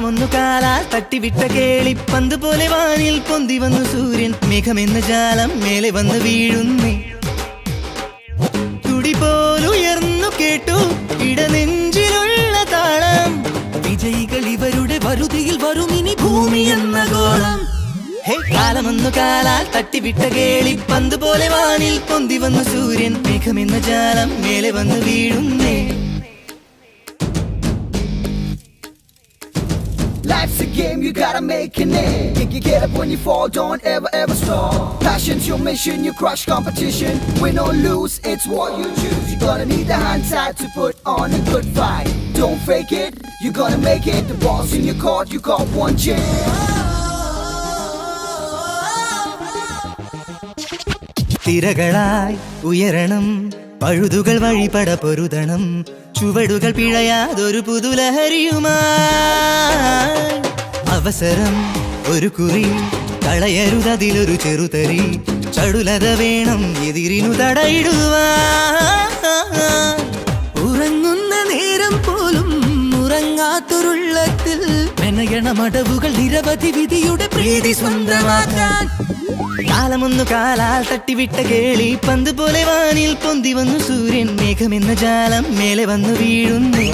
കാലമൊന്നു കാലാൽ തട്ടിവിട്ട കേളിപ്പന്ത് പോലെ വാനിൽ പൊന്തി വന്നു സൂര്യൻ. മേഘമെന്ന ജാലം മേലെ വന്ന് വീഴുന്നേ. തുടി പോലുയർന്നു കേട്ടു ഇടനെഞ്ചിലുള്ള താളം. വിജയികൾ ഇവരുടെ വരുതിയിൽ വരുമിനി ഭൂമി എന്ന ഗോളം. ഹേ കാലമൊന്നു കാലാൽ തട്ടിവിട്ട കേളിപ്പന്ത് പോലെ വാനിൽ പൊന്തി വന്നു സൂര്യൻ. മേഘമെന്ന ജാലം മേലെ വന്ന് വീഴുന്നേ. Life's a game, you gotta make a name. You can get up when you fall, don't ever stop. Passion's your mission, you crush competition. Win or lose, it's what you choose. You're gonna need the hand side to put on a good fight. Don't fake it, you're gonna make it. The ball's in your court, you got one chance. തിരകളായി ഉയരണം, പഴുതുകൾ വഴിപട പൊരുതണം. ചുവടുകൾ പിഴയാതൊരു പുതുലഹരിയുമായി. അവസരം ഒരു കുറി, കളയരുതതിലൊരു ചെറുതരി. ചടുലത വേണം എതിരിനു തടയിടുവാൻ. ഉറങ്ങുന്ന നേരം പോലും ഉറങ്ങാത്തൊരുള്ളത്തിൽ മെനയണ മടവുകൾ നിരവധി വിധിയുടെ പ്രീതി സ്വന്തമാക്കാൻ. കാലമൊന്നു കാലാൽ തട്ടിവിട്ട കേളി പന്ത് പോലെ വാനിൽ പൊന്തി വന്നു സൂര്യൻ. മേഘമെന്ന ജാലം മേലെ വന്നു വീഴുന്നു.